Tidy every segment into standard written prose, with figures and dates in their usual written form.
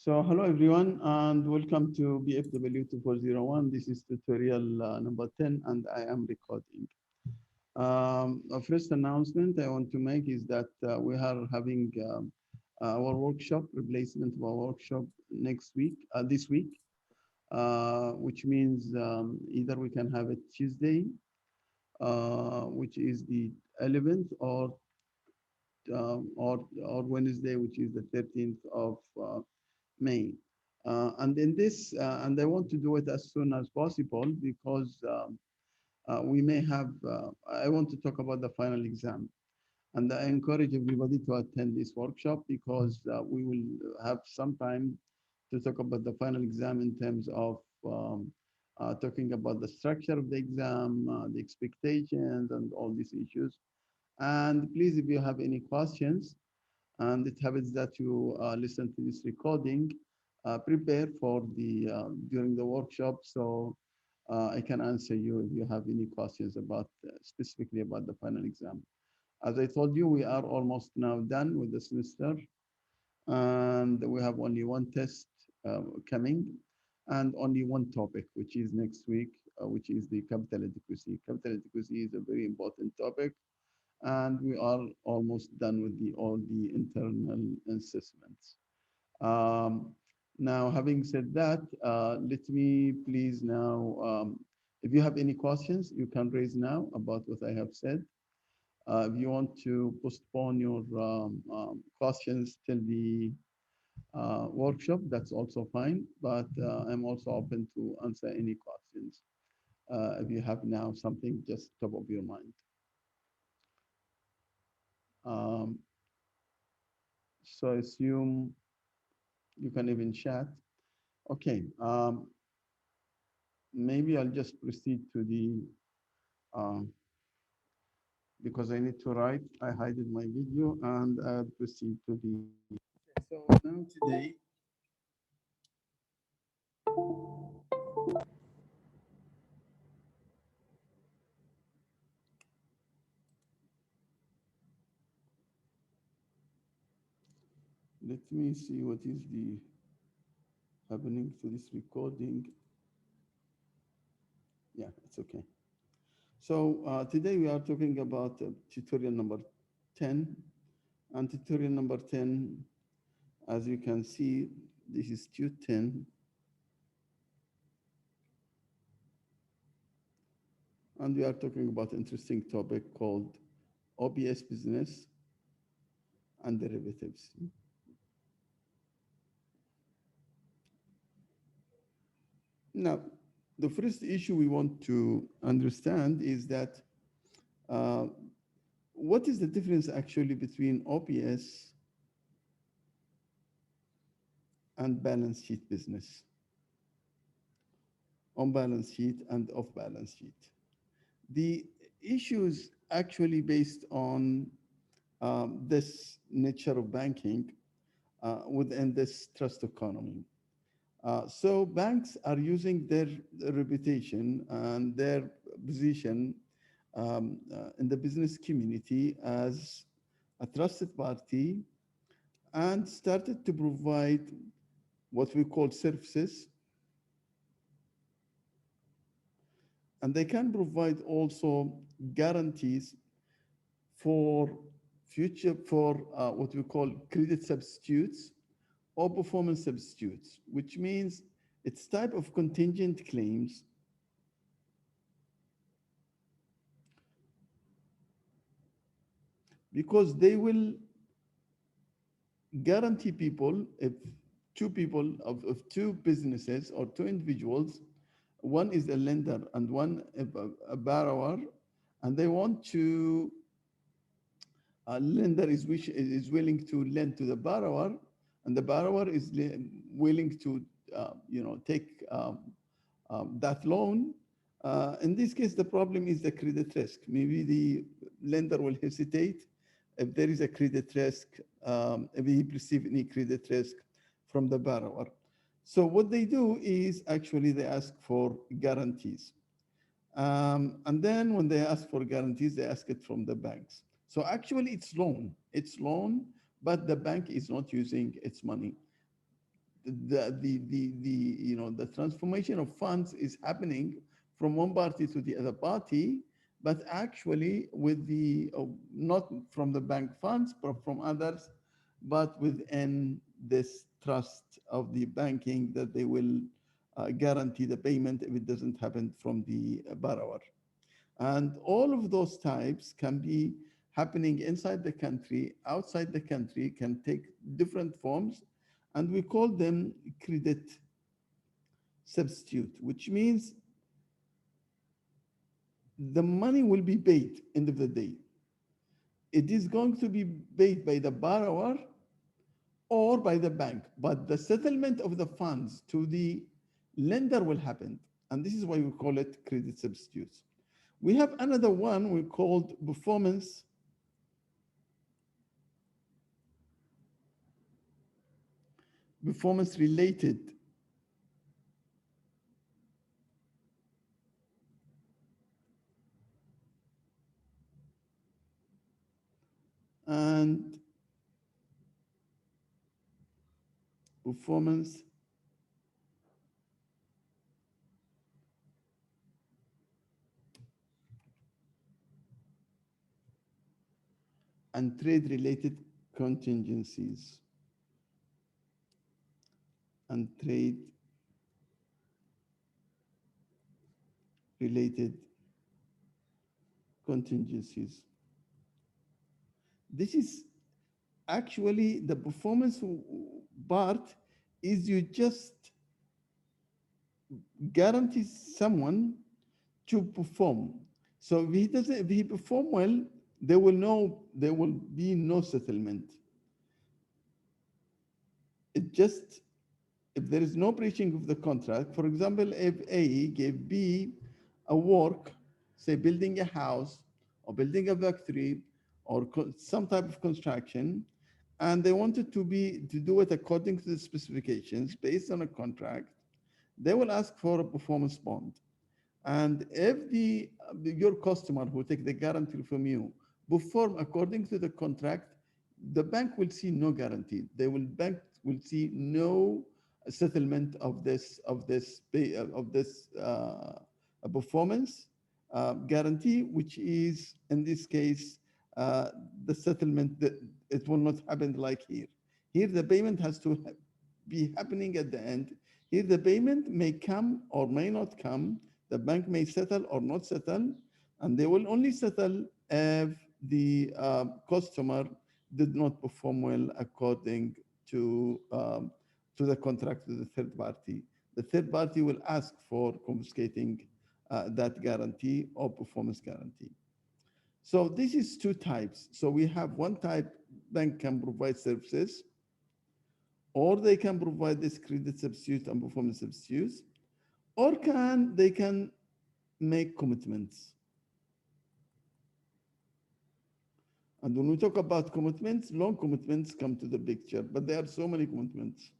So hello everyone and welcome to BFW 2401. This is tutorial number 10 and I am recording. A first announcement I want to make is that we are having our workshop, replacement of our workshop next week, this week, which means either we can have it Tuesday, which is the 11th, or Wednesday, which is the 13th of May. And I want to do it as soon as possible because we may have, I want to talk about the final exam. And I encourage everybody to attend this workshop because we will have some time to talk about the final exam in terms of talking about the structure of the exam, the expectations, and all these issues. And please, if you have any questions, and it happens that you listen to this recording, prepare for the during the workshop so I can answer you if you have any questions about specifically about the final exam. As I told you, we are almost now done with the semester, and we have only one test coming and only one topic, which is next week, which is the capital adequacy. Capital adequacy is a very important topic, and we are almost done with all the internal assessments. Um, Now, having said that, let me please now, if you have any questions, you can raise now about what I have said. If you want to postpone your questions till the workshop, that's also fine, but I'm also open to answer any questions if you have now something just top of your mind. Um, so I assume you can even chat. Okay, maybe I'll just proceed to the, because I need to write, I hided my video and I'll proceed to the, so now today, let me see what is the happening to this recording. Yeah, it's okay. So today we are talking about tutorial number 10, and tutorial number 10, as you can see, this is tut 10. And we are talking about an interesting topic called OBS business and derivatives. Now, the first issue we want to understand is that uh, what is the difference actually between OBS and balance sheet business, on balance sheet and off balance sheet? The issue is actually based on this nature of banking within this trust economy. So banks are using their reputation and their position in the business community as a trusted party and started to provide what we call services. And they can provide also guarantees for what we call credit substitutes or performance substitutes, which means it's type of contingent claims because they will guarantee people, if two people of two businesses or two individuals, one is a lender and one a borrower, and they want to, a lender is willing to lend to the borrower, and the borrower is willing to take that loan. In this case, the problem is the credit risk. Maybe the lender will hesitate if there is a credit risk, if he perceives any credit risk from the borrower. So what they do is actually they ask for guarantees. And then when they ask for guarantees, they ask it from the banks. So actually it's loan, but the bank is not using its money. the transformation of funds is happening from one party to the other party, but actually with the not from the bank funds, but from others, but within this trust of the banking that they will guarantee the payment if it doesn't happen from the borrower. And all of those types can be happening inside the country, outside the country, can take different forms, and we call them credit substitute, which means the money will be paid end of the day. It is going to be paid by the borrower or by the bank, but the settlement of the funds to the lender will happen. And this is why we call it credit substitutes. We have another one we called performance related and performance and trade related contingencies and trade related contingencies. This is actually the performance part is you just guarantee someone to perform. So if he perform well, there will be no settlement. It just if there is no breaching of the contract, for example, if A gave B a work, say building a house or building a factory or some type of construction, and they wanted to do it according to the specifications based on a contract, they will ask for a performance bond. And if your customer who take the guarantee from you perform according to the contract, the bank will see no guarantee. Bank will see no settlement of this performance guarantee, which is in this case the settlement that it will not happen like here. Here the payment has to be happening at the end. Here the payment may come or may not come. The bank may settle or not settle, and they will only settle if the customer did not perform well according to the contract to the third party. The third party will ask for confiscating that guarantee or performance guarantee. So this is two types. So we have one type, bank can provide services, or they can provide this credit substitute and performance substitutes, or they can make commitments. And when we talk about commitments, long commitments come to the picture, but there are so many commitments.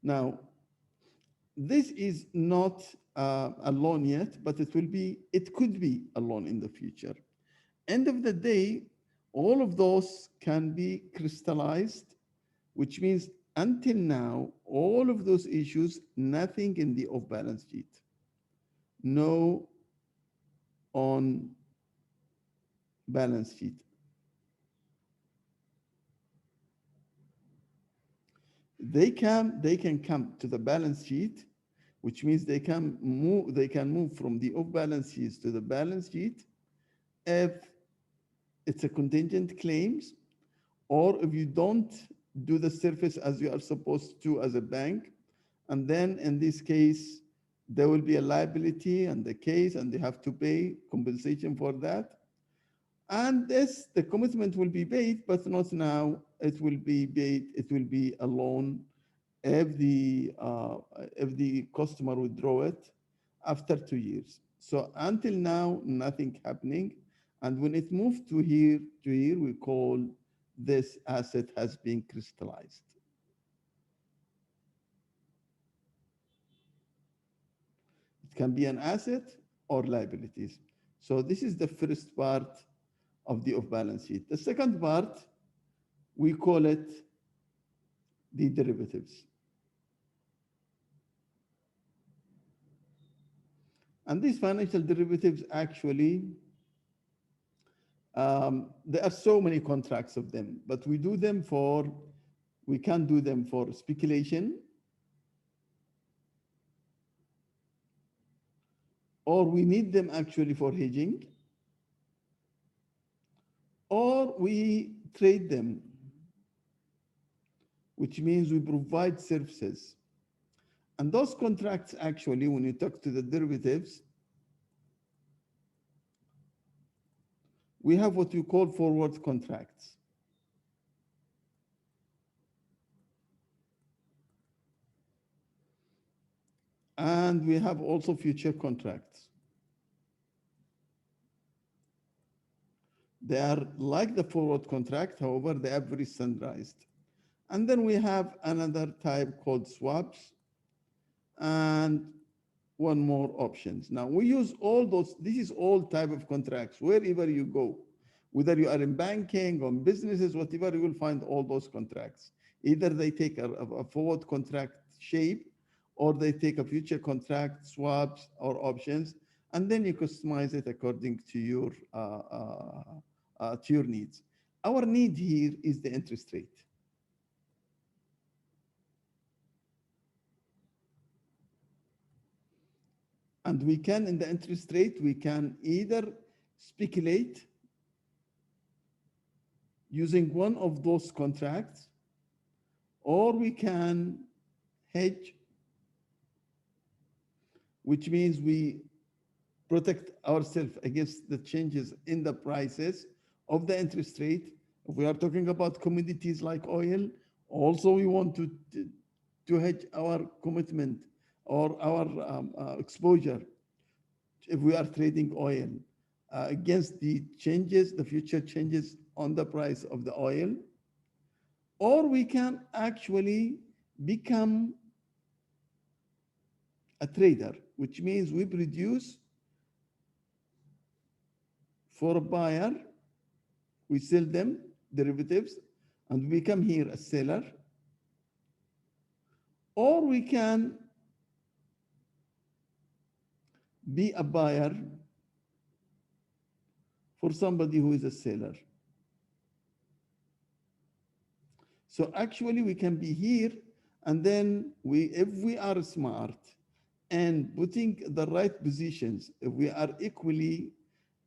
Now, this is not a loan yet, but it could be a loan in the future. End of the day, all of those can be crystallized, which means until now, all of those issues, nothing in the off-balance sheet. No on balance sheet. They can come to the balance sheet, which means they can move from the off-balance sheets to the balance sheet if it's a contingent claims, or if you don't do the service as you are supposed to as a bank, and then in this case, there will be a liability and the case, and they have to pay compensation for that. And the commitment will be paid, but not now. It will be paid. It will be a loan if the customer withdraw it after 2 years. So until now, nothing happening. And when it moved to here, we call this asset has been crystallized. It can be an asset or liabilities. So this is the first part of the off-balance sheet. The second part, we call it the derivatives. And these financial derivatives actually, there are so many contracts of them, but we can do them for speculation, or we need them actually for hedging, or we trade them, which means we provide services. And those contracts actually, when you talk to the derivatives, we have what you call forward contracts. And we have also future contracts. They are like the forward contract, however, they are very standardized. And then we have another type called swaps and one more options. Now we use all those, this is all type of contracts, wherever you go, whether you are in banking, on businesses, whatever, you will find all those contracts. Either they take a forward contract shape, or they take a future contract, swaps, or options, and then you customize it according to your needs. Our need here is the interest rate. And we can, in the interest rate, we can either speculate using one of those contracts, or we can hedge, which means we protect ourselves against the changes in the prices of the interest rate. If we are talking about commodities like oil, also we want to hedge our commitment or our exposure if we are trading oil against the changes, the future changes on the price of the oil. Or we can actually become a trader, which means we produce for a buyer, we sell them derivatives, and we become here a seller. Or we can be a buyer for somebody who is a seller. So actually we can be here, and then if we are smart and putting the right positions, if we are equally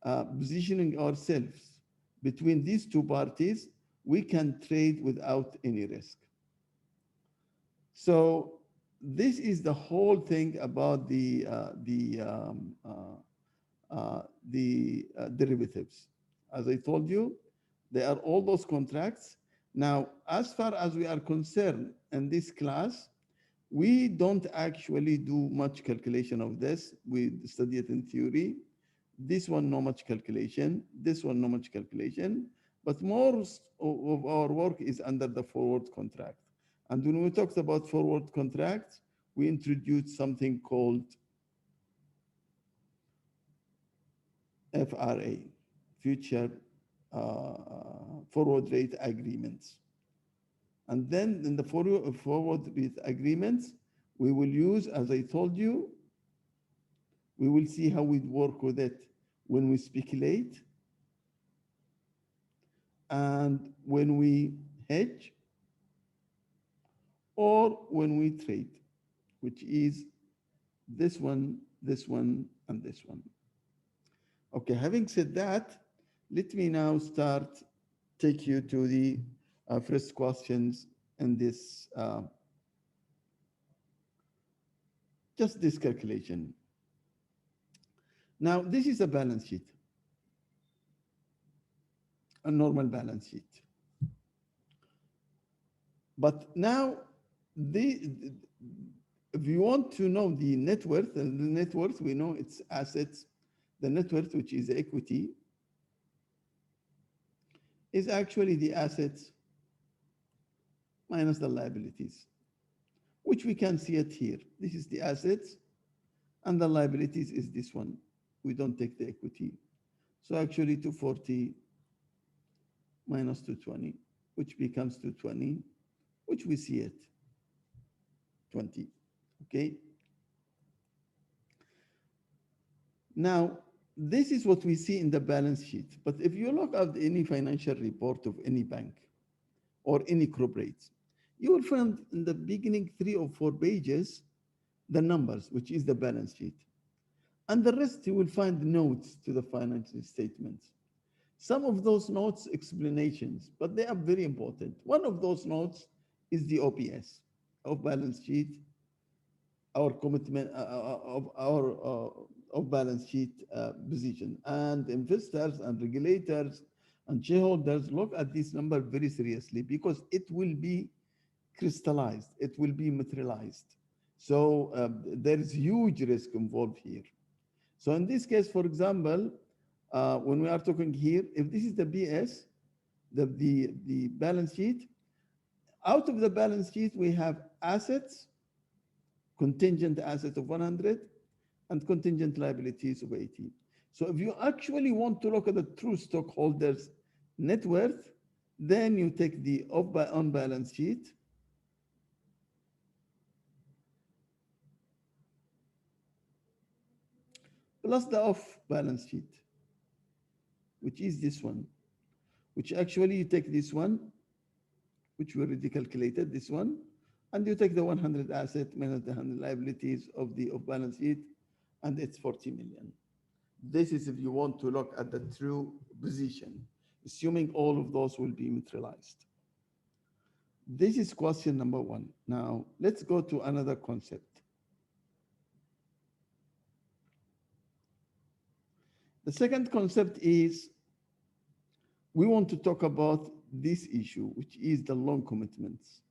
positioning ourselves between these two parties, we can trade without any risk. So this is the whole thing about the derivatives. As I told you, there are all those contracts. Now, as far as we are concerned in this class, we don't actually do much calculation of this. We study it in theory. This one, no much calculation. This one, no much calculation. But more of our work is under the forward contract. And when we talked about forward contracts, we introduced something called FRA, future forward rate agreements. And then in the forward rate agreements, we will use, as I told you, we will see how we work with it when we speculate and when we hedge, or when we trade, which is this one, and this one. Okay, having said that, let me now take you to the first questions in this, just this calculation. Now, this is a balance sheet, a normal balance sheet. But now, if you want to know the net worth, and the net worth, we know it's assets. The net worth, which is equity, is actually the assets minus the liabilities, which we can see it here. This is the assets, and the liabilities is this one. We don't take the equity. So actually 240 minus 220, which becomes 220, which we see it, 20, okay? Now, this is what we see in the balance sheet. But if you look at any financial report of any bank or any corporate, you will find in the beginning 3 or 4 pages the numbers, which is the balance sheet. And the rest you will find notes to the financial statements. Some of those notes explanations, but they are very important. One of those notes is the OPS, of balance sheet, our commitment of our of balance sheet position. And investors and regulators and shareholders look at this number very seriously because it will be crystallized, it will be materialized. So there is huge risk involved here. So in this case, for example, when we are talking here, if this is the BS, the balance sheet, out of the balance sheet, we have assets, contingent assets of 100, and contingent liabilities of 80. So if you actually want to look at the true stockholders' net worth, then you take the on balance sheet plus the off balance sheet, which is this one, which actually you take this one, which we already calculated, this one, and you take the 100 asset minus the 100 liabilities of the off balance sheet, and it's 40 million. This is if you want to look at the true position, assuming all of those will be materialized. This is question number one. Now, let's go to another concept. The second concept is we want to talk about this issue, which is the loan commitments.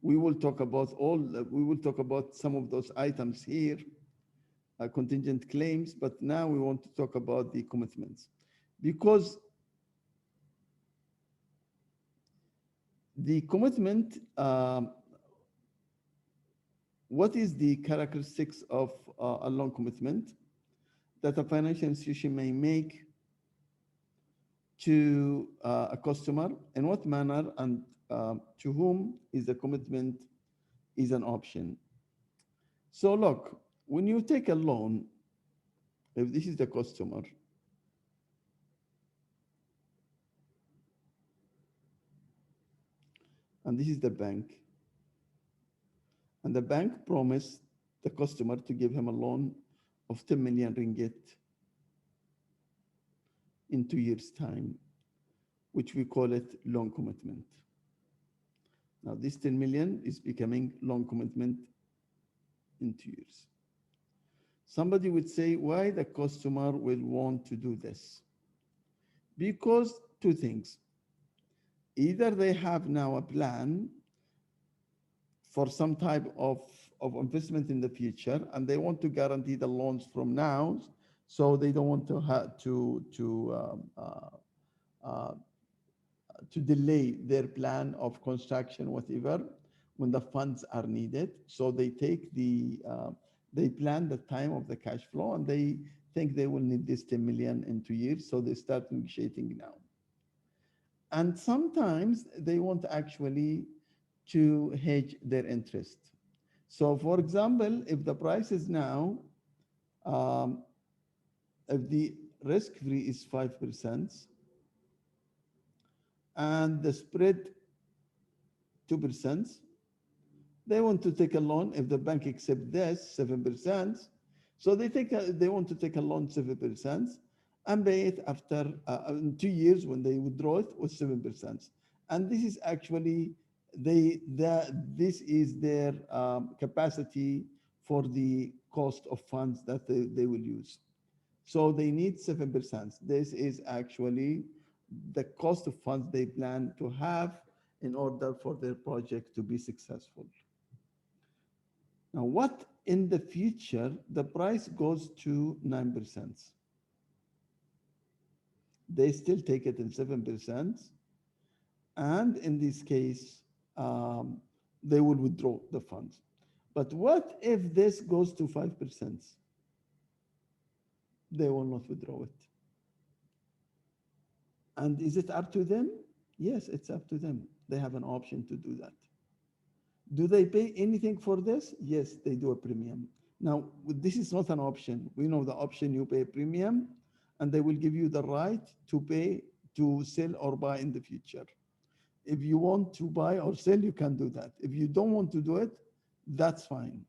We will talk about some of those items here, contingent claims, but now we want to talk about the commitments because the commitment, what is the characteristics of a loan commitment that a financial institution may make to a customer, in what manner, and to whom is the commitment is an option. So look, when you take a loan, if this is the customer, and this is the bank, and the bank promised the customer to give him a loan of 10 million ringgit in 2 years' time, which we call it loan commitment. Now, this 10 million is becoming loan commitment in 2 years. Somebody would say, why the customer will want to do this? Because 2 things. Either they have now a plan for some type of investment in the future, and they want to guarantee the loans from now, so they don't want to have to delay their plan of construction, whatever, when the funds are needed. So they take they plan the time of the cash flow, and they think they will need this 10 million in 2 years, so they start negotiating now. And sometimes they want actually to hedge their interest. So for example, if the price is now, if the risk-free is 5%, and the spread 2%, they want to take a loan. If the bank accepts this 7%, so they want to take a loan 7% and pay it after in 2 years when they withdraw it with 7%. And this is actually this is their capacity for the cost of funds that they will use. So they need 7%. This is actually the cost of funds they plan to have in order for their project to be successful. Now, what in the future, the price goes to 9%. They still take it in 7%. And in this case, they will withdraw the funds. But what if this goes to 5%? They will not withdraw it. And is it up to them? Yes, it's up to them. They have an option to do that. Do they pay anything for this? Yes, they do a premium. Now, this is not an option. We know the option you pay a premium, and they will give you the right to pay to sell or buy in the future. If you want to buy or sell, you can do that. If you don't want to do it, that's fine.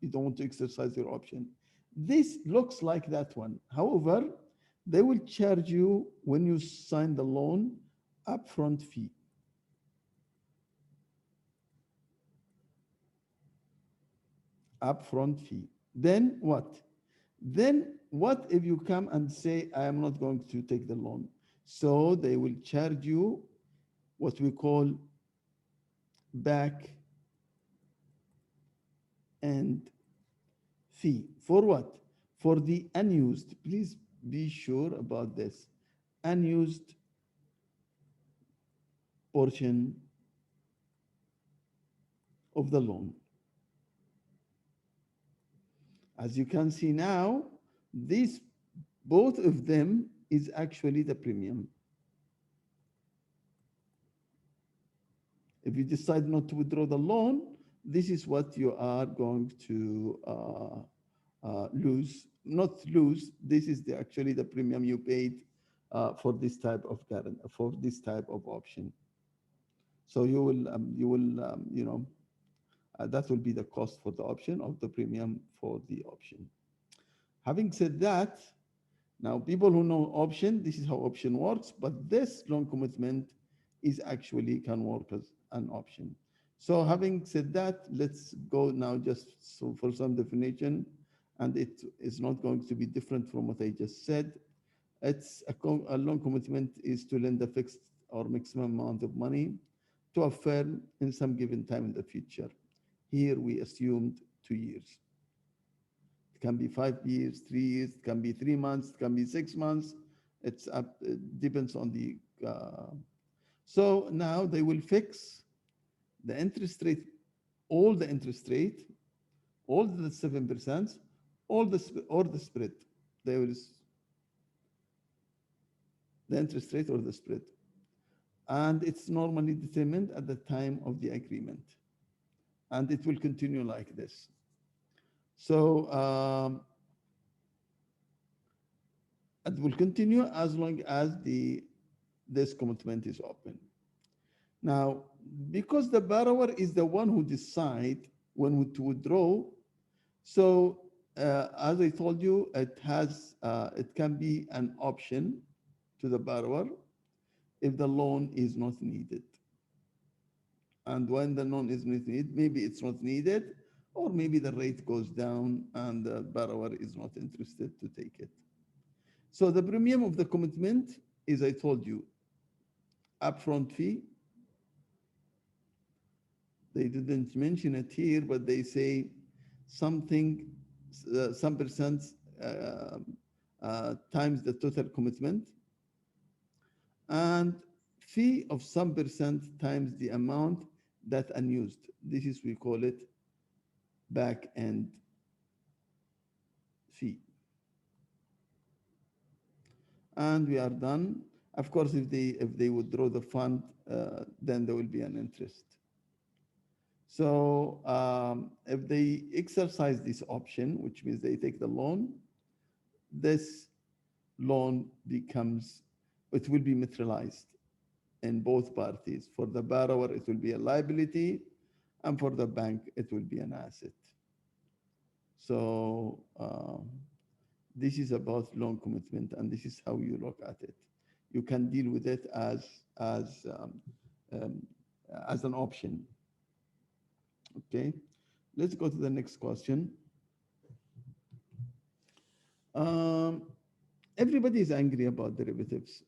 You don't want to exercise your option. This looks like that one. However, they will charge you when you sign the loan upfront fee. Upfront fee. Then what? Then what if you come and say, I am not going to take the loan? So they will charge you what we call back end fee. For what? For the unused. Please be sure about this. Unused portion of the loan. As you can see now, this both of them is actually the premium. If you decide not to withdraw the loan, this is what you are going to lose. Not lose. This is actually the premium you paid for this type of guarantee, for this type of option. So that will be the cost for the option of the premium for the option. Having said that, now people who know option, this is how option works, but this loan commitment is actually can work as an option. So having said that, let's go now just so for some definition, and it is not going to be different from what I just said. It's a loan commitment is to lend a fixed or maximum amount of money to a firm in some given time in the future. Here we assumed 2 years. It can be 5 years, 3 years, it can be 3 months, it can be 6 months. It's up, it depends on the. So now they will fix the interest rate, all the interest rate, all the 7%, all the or the spread. There is the interest rate or the spread, and it's normally determined at the time of the agreement, and it will continue like this. So it will continue as long as this commitment is open. Now, because the borrower is the one who decide when to withdraw, so as I told you, it can be an option to the borrower if the loan is not needed. And when the loan is not needed, maybe it's not needed, or maybe the rate goes down and the borrower is not interested to take it. So the premium of the commitment is, I told you, upfront fee. They didn't mention it here, but they say something, some percent uh, times the total commitment, and fee of some percent times the amount that unused. This is, we call it back end fee. And we are done. Of course, if they withdraw the fund, then there will be an interest. So if they exercise this option, which means they take the loan, this loan becomes, it will be materialized in both parties. For the borrower, it will be a liability, and for the bank, it will be an asset. So this is about loan commitment, and this is how you look at it. You can deal with it um, as an option. Okay, let's go to the next question. Um, everybody is angry about derivatives,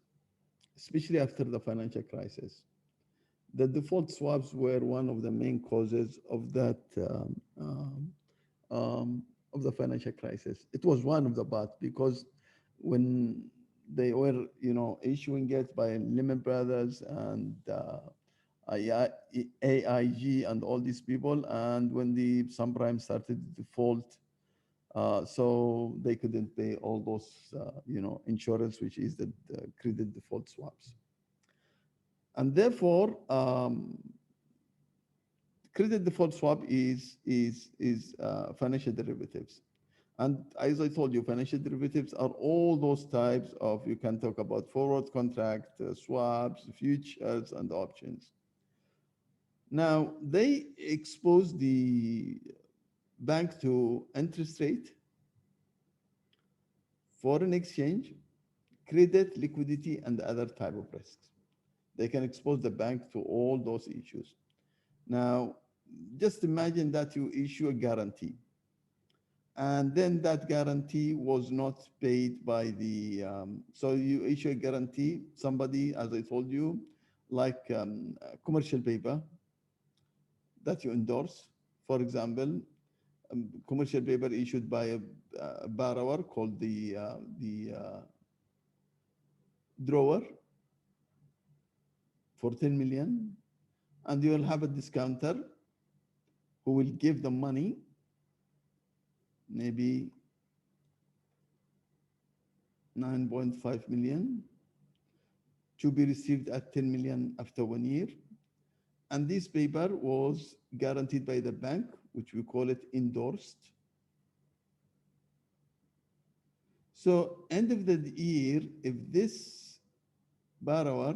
especially after the financial crisis. The default swaps were one of the main causes of that of the financial crisis. It was one of the but because when they were issuing it by Lehman Brothers and AIG and all these people, and when the subprime started to default, so they couldn't pay all those insurance, which is the credit default swaps. And therefore, credit default swap is financial derivatives. And as I told you, financial derivatives are all those types of, you can talk about forward contract, swaps, futures, and options. Now, they expose the bank to interest rate, foreign exchange, credit, liquidity, and other type of risks. They can expose the bank to all those issues. Now, just imagine that you issue a guarantee, and then that guarantee was not paid by the, so you issue a guarantee, somebody, as I told you, like commercial paper that you endorse, for example, commercial paper issued by a borrower called the drawer for 10 million, and you will have a discounter who will give the money, maybe 9.5 million, to be received at 10 million after 1 year. And this paper was guaranteed by the bank, which we call it endorsed. So end of the year, if this borrower,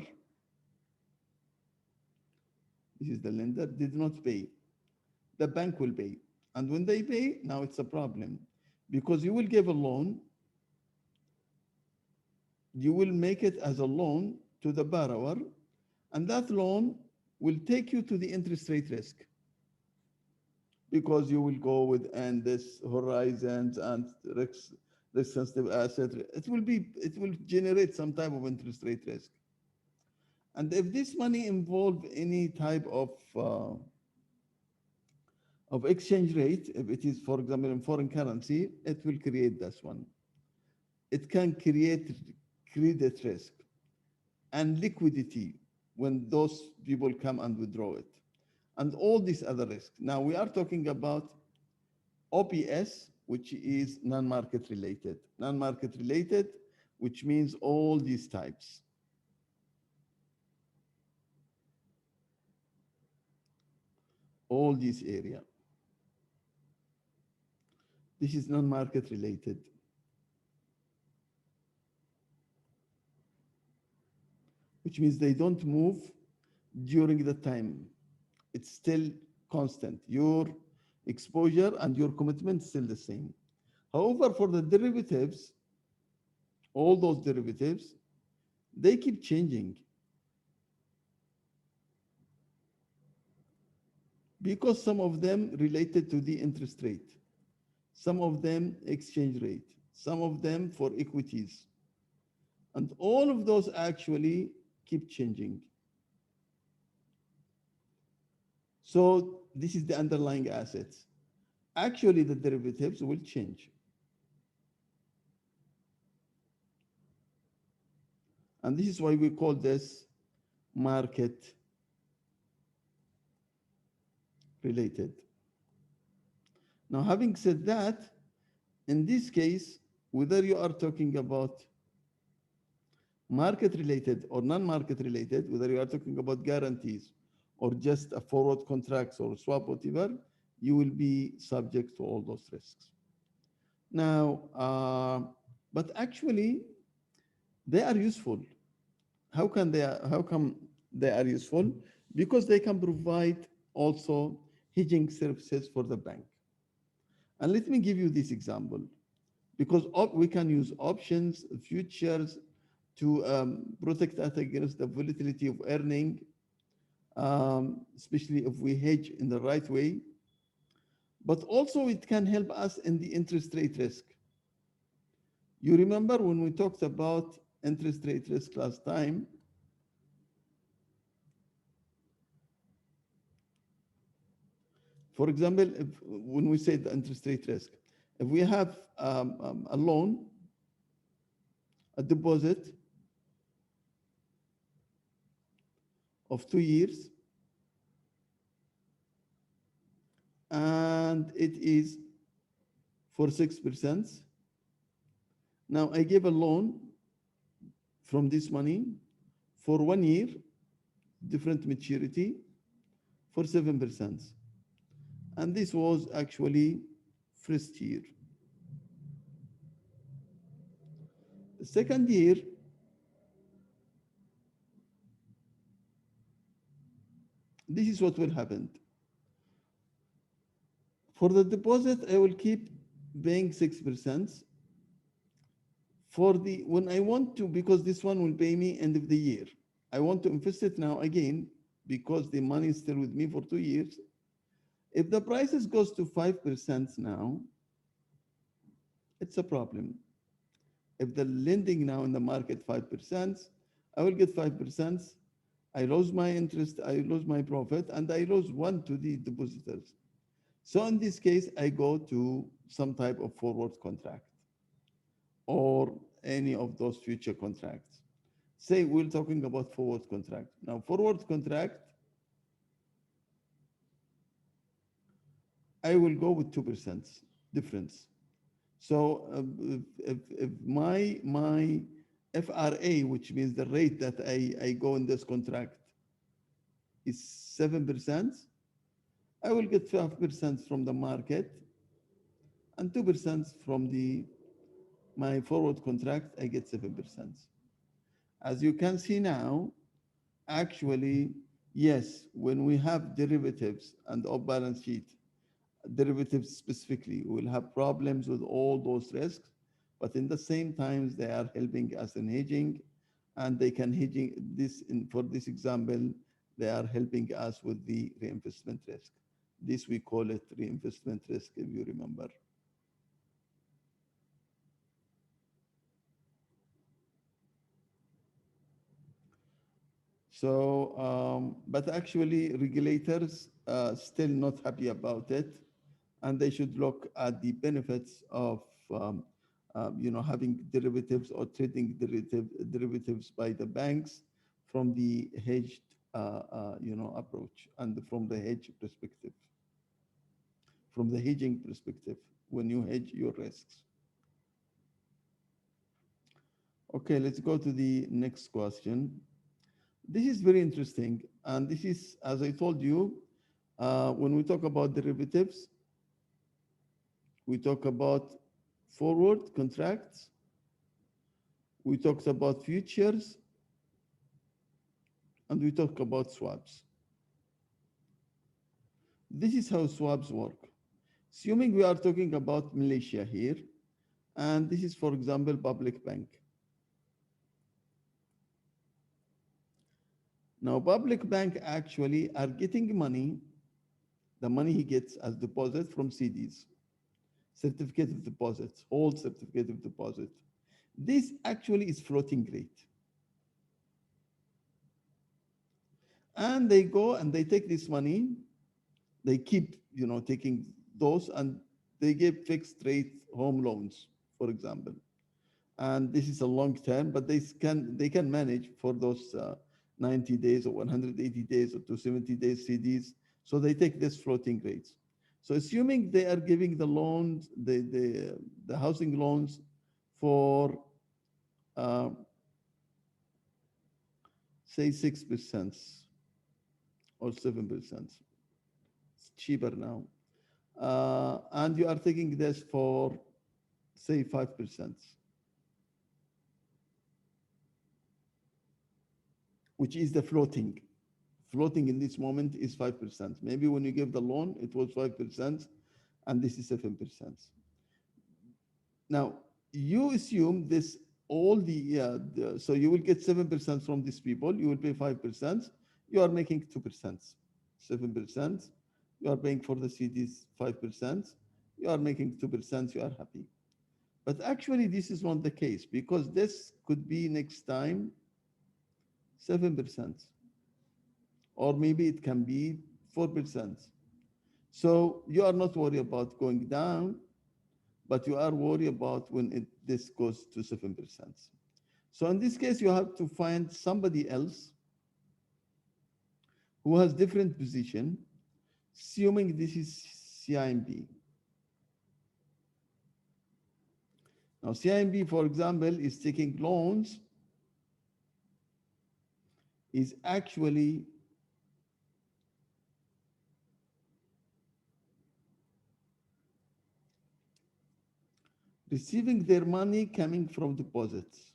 this is the lender, did not pay, the bank will pay. And when they pay, now it's a problem, because you will give a loan, you will make it as a loan to the borrower, and that loan will take you to the interest rate risk, because you will go with and this horizons and risk sensitive asset. It will generate some type of interest rate risk. And if this money involve any type of exchange rate, if it is, for example, in foreign currency, it will create this one. It can create credit risk and liquidity when those people come and withdraw it, and all these other risks. Now we are talking about OBS, which is non-market related. Non-market related, which means all these types. All this area. This is non-market related. Which means they don't move during the time. It's still constant. Your exposure and your commitment is still the same. However, for the derivatives, all those derivatives, they keep changing, because some of them related to the interest rate, some of them exchange rate, some of them for equities. And all of those actually keep changing. So this is the underlying assets. Actually, the derivatives will change. And this is why we call this market related. Now, having said that, in this case, whether you are talking about market related or non-market related, whether you are talking about guarantees or just a forward contracts or swap, whatever, you will be subject to all those risks. Now, but actually, they are useful. How come they are useful? Because they can provide also hedging services for the bank. And let me give you this example, because we can use options, futures to protect us against the volatility of earning, especially if we hedge in the right way. But also it can help us in the interest rate risk. You remember when we talked about interest rate risk last time, for example, when we say the interest rate risk, if we have a loan, a deposit of 2 years, and it is for 6%. Now I give a loan from this money for 1 year different maturity for 7%. And this was actually first year. The second year, this is what will happen. For the deposit, I will keep paying 6%. For the, when I want to, because this one will pay me end of the year, I want to invest it now again because the money is still with me for 2 years. If the prices goes to 5% now, it's a problem. If the lending now in the market 5%, I will get 5%. I lose my interest, I lose my profit, and I lose one to the depositors. So in this case, I go to some type of forward contract or any of those future contracts. Say we're talking about forward contract. Now, forward contract, I will go with 2% difference. So if my FRA, which means the rate that I go in this contract, is 7%, I will get 5% from the market and 2% from my forward contract, I get 7%. As you can see now, actually, yes, when we have derivatives and off balance sheet, derivatives specifically, we will have problems with all those risks, but in the same time, they are helping us in hedging, and they can hedging this, for this example, they are helping us with the reinvestment risk. This we call it reinvestment risk, if you remember. So, but actually regulators still not happy about it, and they should look at the benefits of having derivatives or trading derivatives by the banks from the hedged approach and from the hedge perspective, from the hedging perspective when you hedge your risks. Okay, let's go to the next question. This is very interesting, and this is, as I told you, when we talk about derivatives, we talk about forward contracts, we talked about futures, and we talk about swaps. This is how swaps work. Assuming we are talking about Malaysia here, and this is, for example, public bank. Now, public bank actually are getting money, the money he gets as deposit from CDs, certificate of deposit, old certificate of deposit. This actually is floating rate. And they go and they take this money, they keep, taking those, and they give fixed rate home loans, for example. And this is a long term, but they can manage for those 90 days or 180 days or 270 days CDs. So they take this floating rates. So assuming they are giving the loans, the housing loans for say 6% or 7%. It's cheaper now. And you are taking this for say 5%, which is the floating. Floating in this moment is 5%. Maybe when you give the loan, it was 5%, and this is 7%. Now, you assume this, so you will get 7% from these people, you will pay 5%, you are making 2%, 7%, you are paying for the CDs 5%, you are making 2%, you are happy. But actually, this is not the case, because this could be next time 7%, or maybe it can be 4%. So you are not worried about going down, but you are worried about when this goes to 7%. So in this case, you have to find somebody else who has different position, assuming this is CIMB. Now, CIMB, for example, is taking loans, is actually receiving their money coming from deposits.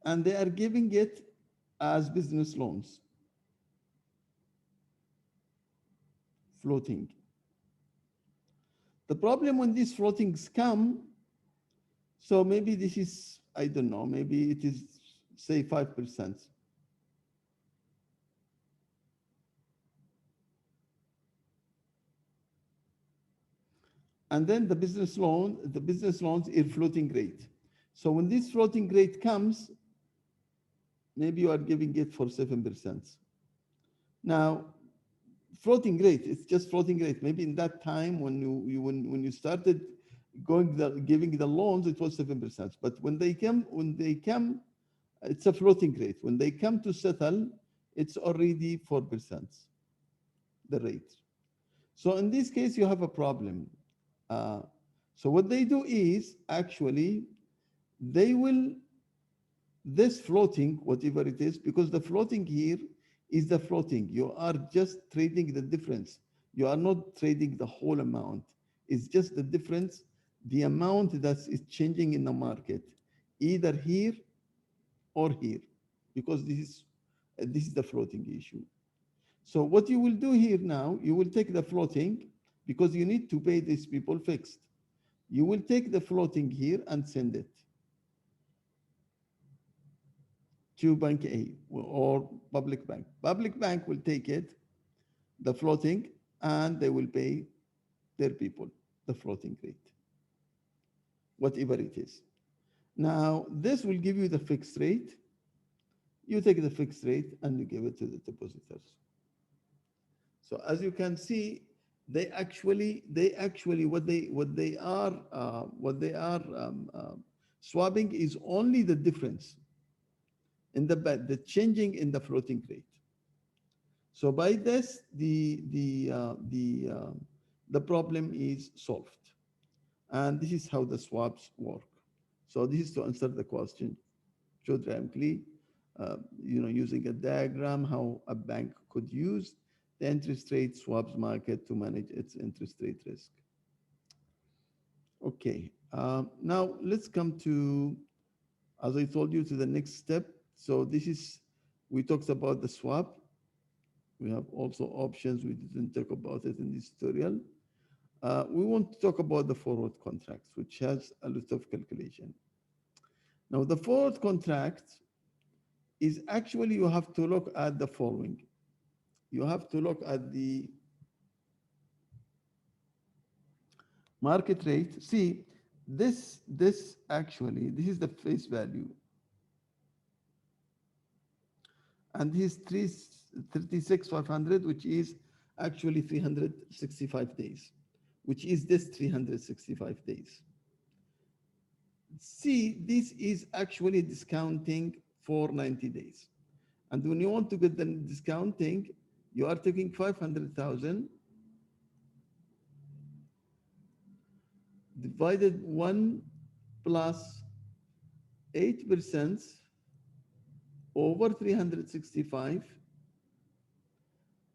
And they are giving it as business loans, floating. The problem when these floatings come, so maybe this is, I don't know, maybe it is, say, 5%. And then the business loans is floating rate. So when this floating rate comes, maybe you are giving it for 7%. Now, floating rate, it's just floating rate. Maybe in that time when you started giving the loans, it was 7%. But when they come, it's a floating rate. When they come to settle, it's already 4%, the rate. So in this case, you have a problem. So what they do is actually they will, this floating, whatever it is, because the floating here is the floating. You are just trading the difference. You are not trading the whole amount. It's just the difference, the amount that is changing in the market, either here or here, because this is the floating issue. So what you will do here now, you will take the floating, because you need to pay these people fixed. You will take the floating here and send it to Bank A or Public Bank. Public Bank will take it, the floating, and they will pay their people the floating rate, whatever it is. Now, this will give you the fixed rate. You take the fixed rate and you give it to the depositors. So as you can see, they actually what they are swapping is only the difference in the changing in the floating rate. So by this, the problem is solved, and this is how the swaps work. So this is to answer the question, directly, using a diagram how a bank could use the interest rate swaps market to manage its interest rate risk. Okay, now let's come to, as I told you, to the next step. So this is, we talked about the swap. We have also options. We didn't talk about it in this tutorial. We want to talk about the forward contracts, which has a lot of calculation. Now, the forward contract is actually, you have to look at the following. You have to look at the market rate. See, this actually, this is the face value. And this is 36,500, which is actually 365 days, which is this 365 days. See, this is actually discounting for 90 days. And when you want to get the discounting, you are taking 500,000 divided 1 plus 8% over 365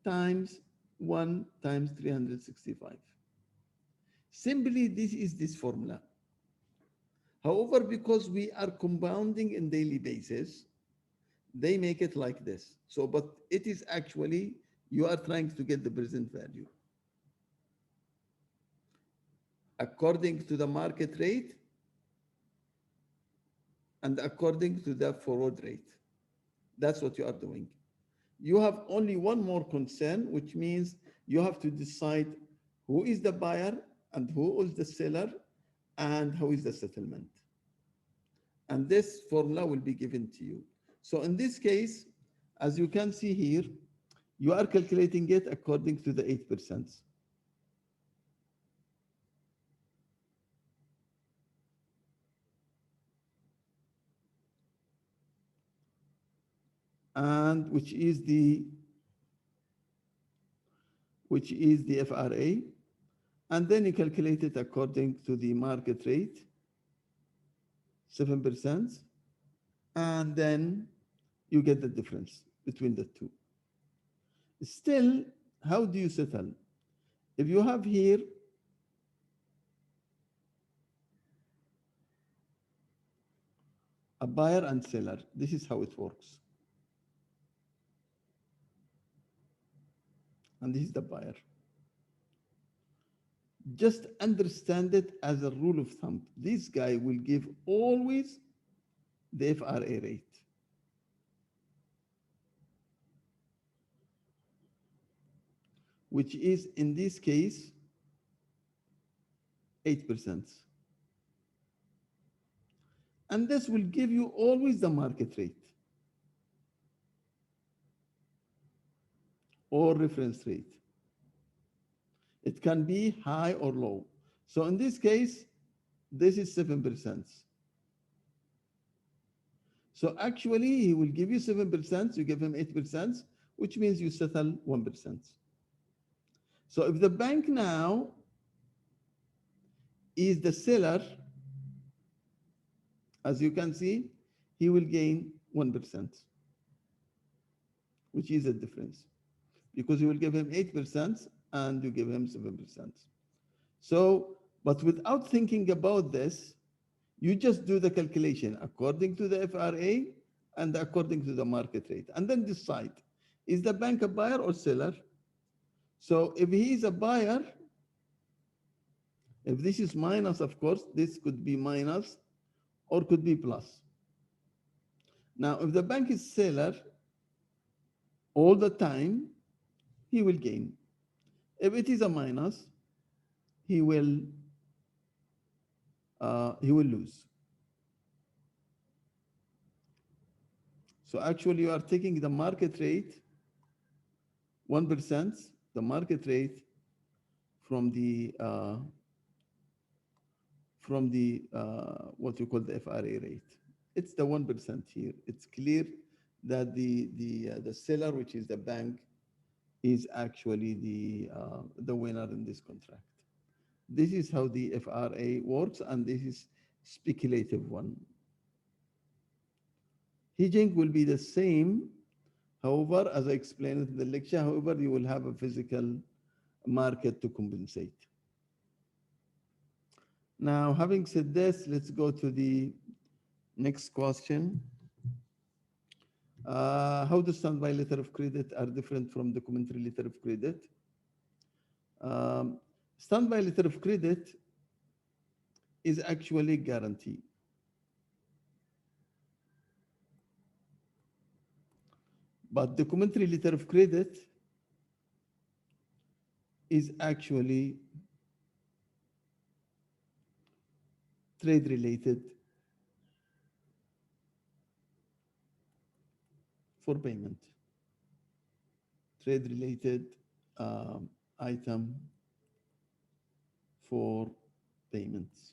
times 1 times 365. Simply, this is this formula. However, because we are compounding in daily basis, they make it like this. So, but it is actually, you are trying to get the present value according to the market rate and according to the forward rate. That's what you are doing. You have only one more concern, which means you have to decide who is the buyer and who is the seller and how is the settlement. And this formula will be given to you. So in this case, as you can see here, you are calculating it according to the 8%. And which is the FRA, and then you calculate it according to the market rate, 7%, and then you get the difference between the two. Still, how do you settle? If you have here a buyer and seller, this is how it works. And this is the buyer. Just understand it as a rule of thumb. This guy will give always the FRA rate, which is in this case 8%. And this will give you always the market rate or reference rate. It can be high or low. So in this case, this is 7%. So actually, he will give you 7%, you give him 8%, which means you settle 1%. So if the bank now is the seller, as you can see, he will gain 1%, which is a difference, because you will give him 8% and you give him 7%. So, but without thinking about this, you just do the calculation according to the FRA and according to the market rate, and then decide, is the bank a buyer or seller? So if he is a buyer, if this is minus, of course, this could be minus or could be plus. Now, if the bank is seller, all the time, he will gain. If it is a minus, he will lose. So actually, you are taking the market rate, 1%, the market rate from the what you call the FRA rate. It's the 1% here. It's clear that the seller, which is the bank, is actually the winner in this contract. This is how the FRA works, and this is speculative one. Hedging will be the same. However, as I explained in the lecture, however, you will have a physical market to compensate. Now, having said this, let's go to the next question. How the standby letter of credit are different from documentary letter of credit? Standby letter of credit is actually guarantee. But documentary letter of credit is actually trade related for payment. Trade related item for payments.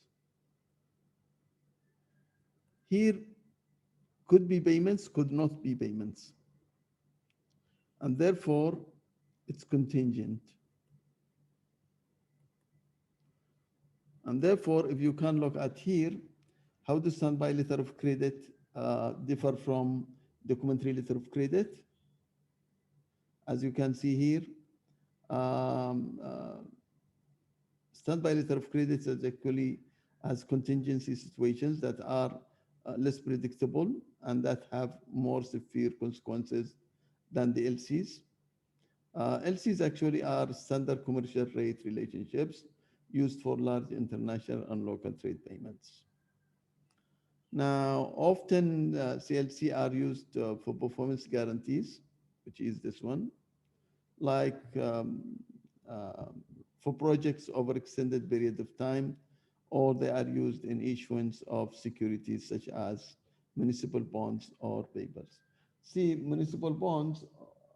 Here could be payments, could not be payments. And therefore, it's contingent. And therefore, if you can look at here, how does standby letter of credit differ from documentary letter of credit? As you can see here, standby letter of credit is actually has contingency situations that are less predictable and that have more severe consequences than the LCs. LCs actually are standard commercial rate relationships used for large international and local trade payments. Now, often CLC are used for performance guarantees, which is this one, like for projects over extended period of time, or they are used in issuance of securities such as municipal bonds or papers. See, municipal bonds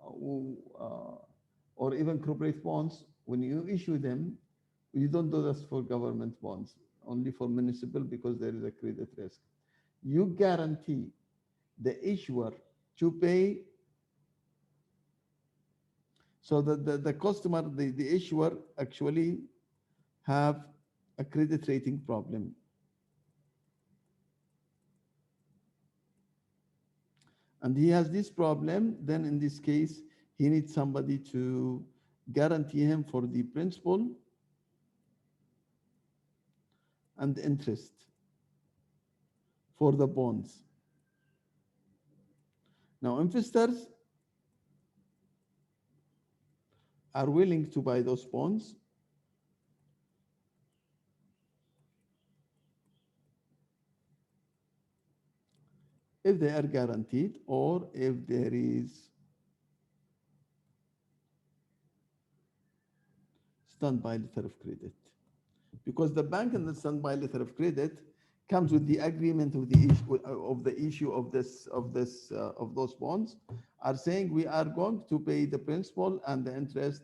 or even corporate bonds, when you issue them, you don't do this for government bonds, only for municipal because there is a credit risk. You guarantee the issuer to pay, so that the customer, the issuer actually have a credit rating problem. And he has this problem, then in this case, he needs somebody to guarantee him for the principal and interest for the bonds. Now, investors are willing to buy those bonds if they are guaranteed or if there is standby letter of credit. Because the bank and the standby letter of credit comes with the agreement of the issue of those bonds, are saying we are going to pay the principal and the interest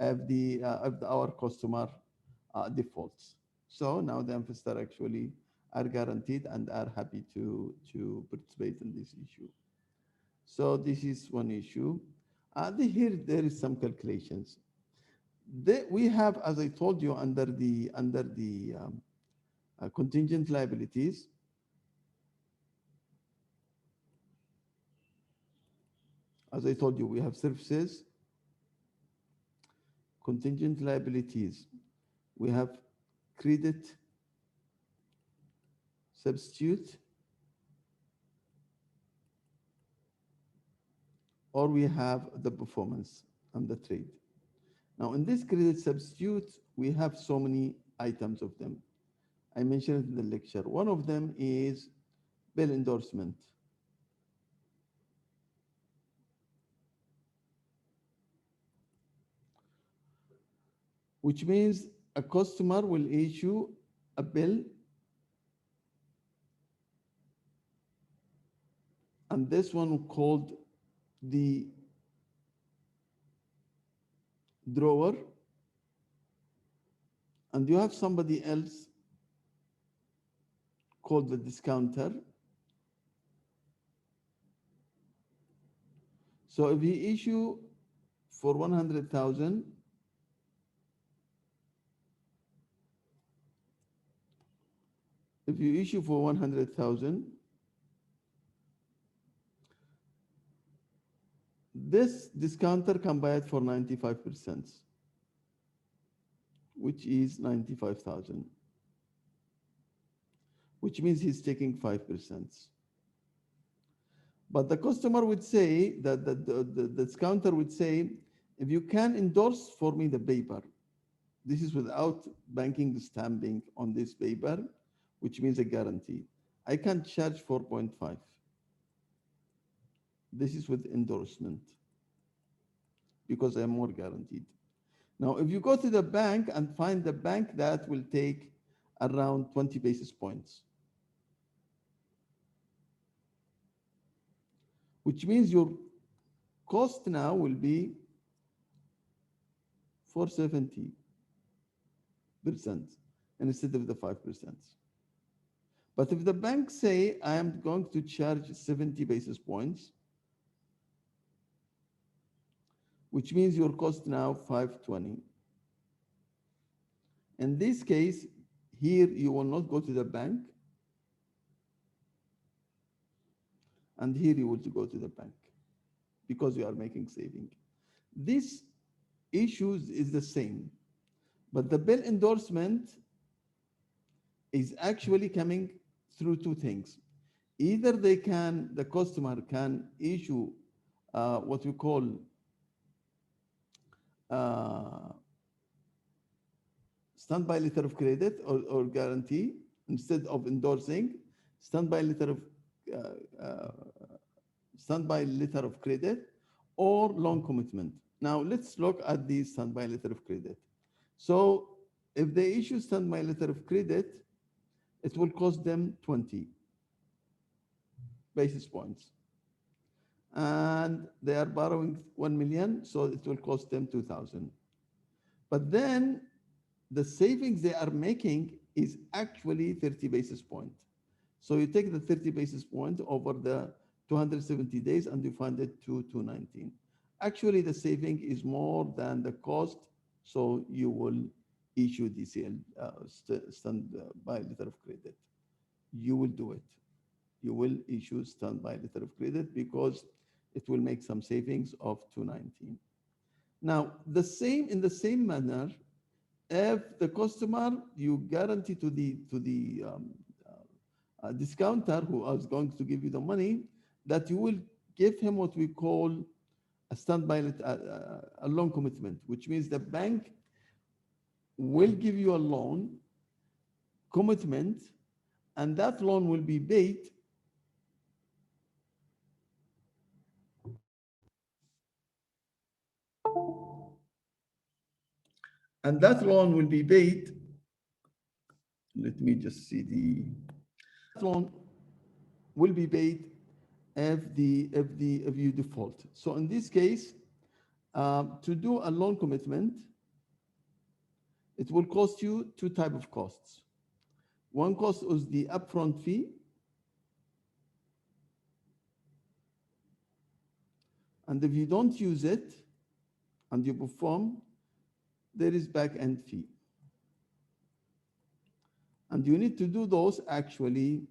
our customer defaults. So now the investor actually are guaranteed and are happy to participate in this issue. So this is one issue. Here there is some calculations. We have, as I told you, under the contingent liabilities, as I told you, we have services, contingent liabilities, we have credit substitute, or we have the performance and the trade. Now, in this credit substitute, we have so many items of them. I mentioned it in the lecture. One of them is bill endorsement. Which means a customer will issue a bill, and this one called the drawer, and you have somebody else called the discounter. So if he issue for 100,000, if you issue for 100,000, this discounter can buy it for 95%, which is 95,000, which means he's taking 5%. But the customer would say that the discounter would say, if you can endorse for me the paper, this is without banking stamping on this paper, which means a guarantee. I can charge 4.5. This is with endorsement because I'm more guaranteed. Now, if you go to the bank and find the bank that will take around 20 basis points, which means your cost now will be 470% instead of the 5%. But if the bank say, I am going to charge 70 basis points, which means your cost now 520. In this case, here you will not go to the bank, and here you will go to the bank because you are making saving. This issues is the same, but the bill endorsement is actually coming through two things. Either the customer can issue what we call standby letter of credit or guarantee instead of endorsing, standby letter of standby letter of credit or loan commitment. Now let's look at the standby letter of credit. So if they issue standby letter of credit, it will cost them 20 basis points. And they are borrowing 1 million, so it will cost them 2,000. But then the savings they are making is actually 30 basis points. So you take the 30 basis points over the 270 days and you find it to 219. Actually, the saving is more than the cost, so you will issue DCL, standby letter of credit. You will do it. You will issue standby letter of credit because it will make some savings of 219. Now, in the same manner, if the customer you guarantee to the discounter who is going to give you the money, that you will give him what we call a standby, a loan commitment, which means the bank will give you a loan commitment, and that loan will be paid. And that loan will be paid. Let me just see the loan will be paid if you default. So in this case, to do a loan commitment, it will cost you two type of costs. One cost is the upfront fee, and if you don't use it and you perform, there is back-end fee. And you need to do those actually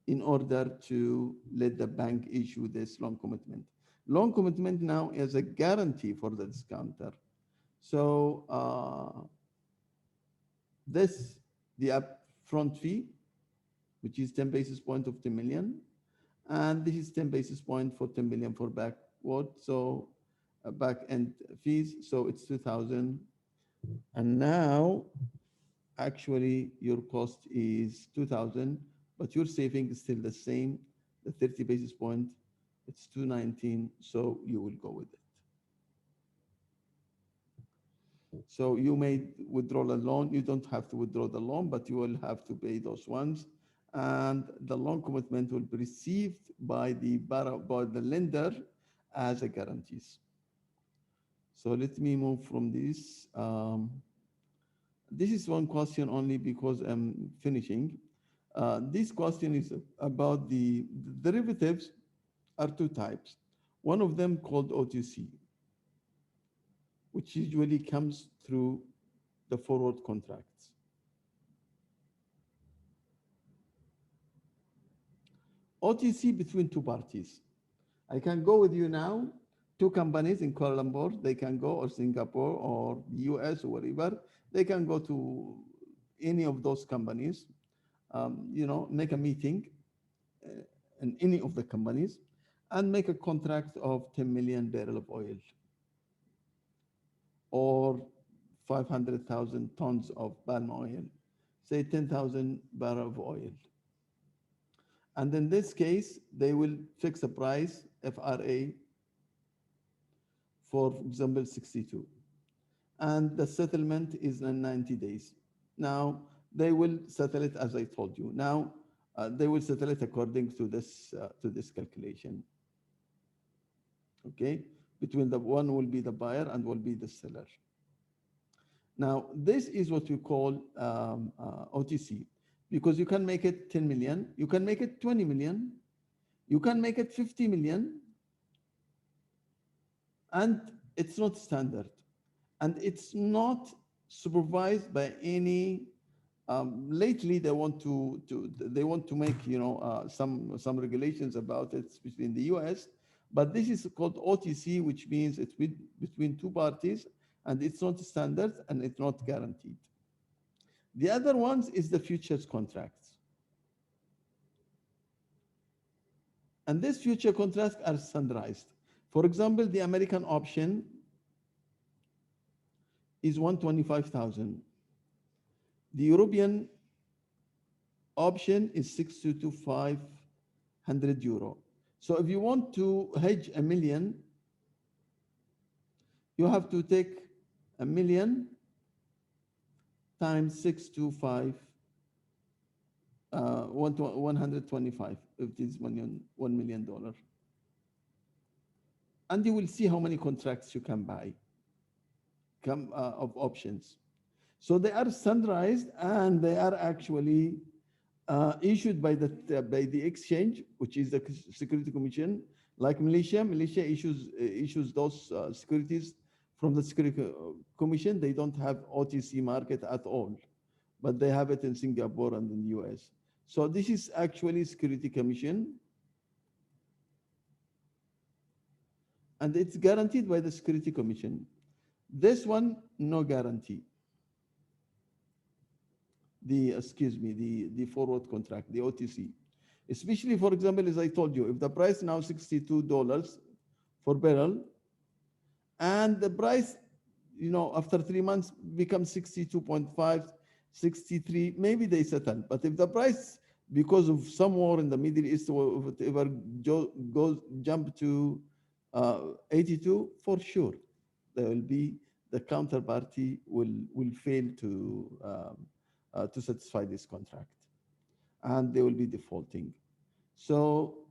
in order to let the bank issue this loan commitment. Loan commitment now is a guarantee for the discounter. So the upfront fee, which is 10 basis points of 10 million, and this is 10 basis points for 10 million for backward, so back end fees, so it's 2,000. And now actually your cost is 2,000, but your saving is still the same, the 30 basis point, it's 219, so you will go with it. So you may withdraw a loan, you don't have to withdraw the loan, but you will have to pay those ones. And the loan commitment will be received by the lender as a guarantees. So let me move from this. This is one question only because I'm finishing. This question is about the derivatives are two types. One of them called OTC, which usually comes through the forward contracts. OTC between two parties. I can go with you now, two companies in Kuala Lumpur, they can go, or Singapore, or US, or wherever, they can go to any of those companies, make a meeting in any of the companies and make a contract of 10 million barrel of oil or 500,000 tons of palm oil, say 10,000 barrel of oil. And in this case, they will fix a price, FRA, for example, 62. And the settlement is in 90 days. Now, they will settle it as I told you. Now, they will settle it according to this calculation. Okay? Between the one will be the buyer and will be the seller. Now, this is what we call OTC, because you can make it 10 million, you can make it 20 million, you can make it 50 million, and it's not standard. And it's not supervised by any, lately they want to make, some regulations about it, especially in the US, but this is called OTC, which means it's between two parties, and it's not standard and it's not guaranteed. The other ones is the futures contracts. And these future contracts are standardized. For example, the American option is 125,000. The European option is 622,500 euro. So if you want to hedge a million, you have to take a million times 625, 125, if it is $1 million. And you will see how many contracts you can buy of options. So they are standardized and they are actually issued by the exchange, which is the Security Commission. Like Malaysia issues those securities from the Security Commission. They don't have OTC market at all, but they have it in Singapore and in the US. So this is actually Security Commission, and it's guaranteed by the Security Commission. This one, no guarantee. The forward contract, the OTC. Especially, for example, as I told you, if the price now $62 for barrel, and the price, after 3 months becomes 62.5, 63, maybe they settle. But if the price, because of some war in the Middle East or whatever, jump to 82, for sure, there will be the counterparty will fail to satisfy this contract, and they will be defaulting. So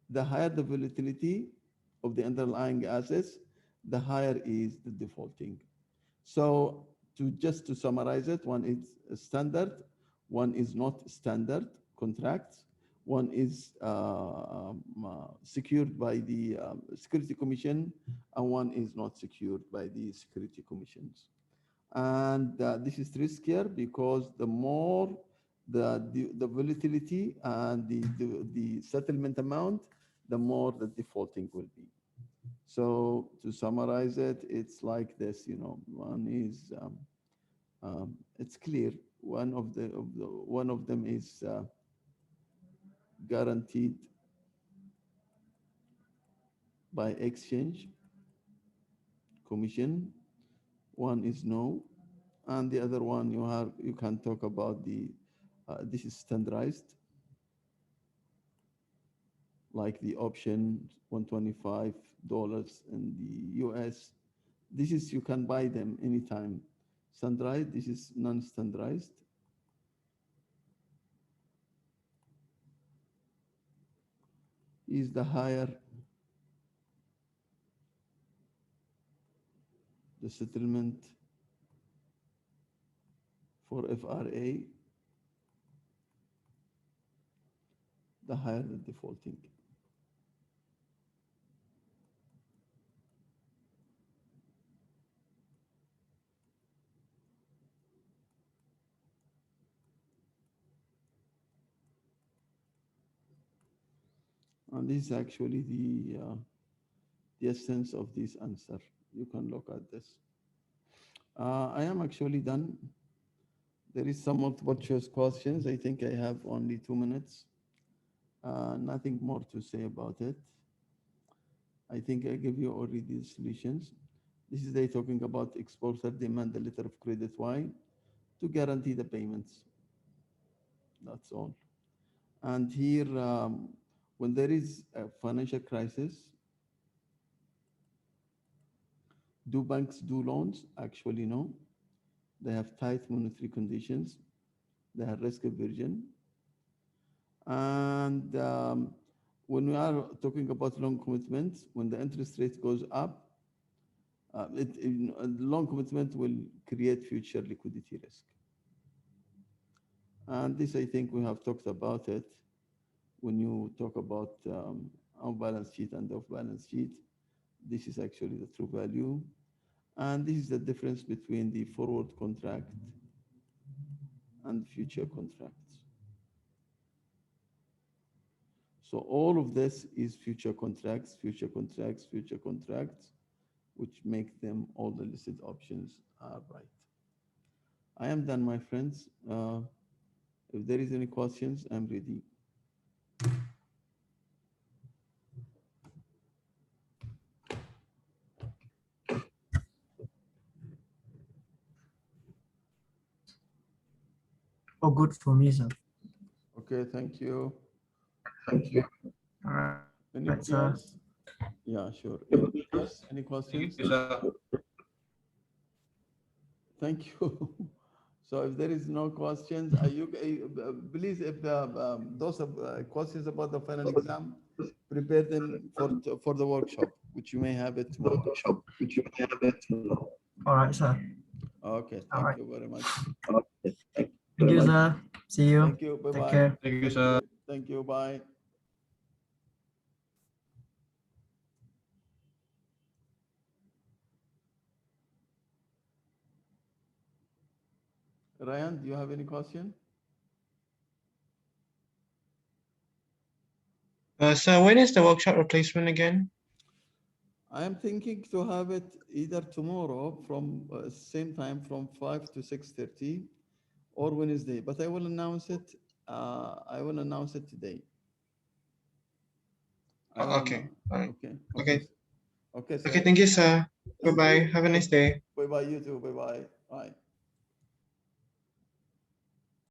the higher the volatility of the underlying assets, the higher is the defaulting. So just to summarize it, one is standard, one is not standard contracts, one is secured by the Security Commission, and one is not secured by the Security Commissions. And this is riskier because the more the volatility and the settlement amount, the more the defaulting will be. So to summarize it, it's like this, one is, it's clear. One of them is guaranteed by exchange commission. One is no, and the other one you can talk about this is standardized, like the option $125 in the US. This is, you can buy them anytime. Standardized, this is non-standardized. Is the higher the settlement for FRA, the higher the defaulting. And this is actually the essence of this answer. You can look at this. I am actually done. There is some multiple choice questions. I think I have only 2 minutes. Nothing more to say about it. I think I gave you already the solutions. This is they talking about exporter demand the letter of credit. Why? To guarantee the payments. That's all. And here, when there is a financial crisis, do banks do loans? Actually, no. They have tight monetary conditions. They have risk aversion. And when we are talking about long commitments, when the interest rate goes up, long commitment will create future liquidity risk. And this, I think we have talked about it when you talk about on balance sheet and off balance sheet. This is actually the true value. And this is the difference between the forward contract and future contracts. So all of this is future contracts, future contracts, future contracts, which make them all the listed options are right. I am done, my friends. If there is any questions, I'm ready. Oh, good for me, sir. Okay, thank you. Thank you. All right. Anybody else? Yeah, sure. Anybody else? Any questions? Thank you. So if there is no questions, please, if those questions about the final exam, prepare them for the workshop, which you may have it tomorrow. All right, sir. Okay, thank you very much. Thank you, sir. See you. Thank you. Bye-bye. Take care. Thank you, sir. Thank you. Bye. Ryan, do you have any question? Sir, when is the workshop replacement again? I am thinking to have it either tomorrow from same time from 5 to 6:30 or Wednesday, but I will announce it. I will announce it today. I will Okay. announce. All right. Okay. Okay. Okay. Okay, Okay. sir. Thank you, sir. Bye Thank bye. you. Have a nice day. Bye bye. You too. Bye bye.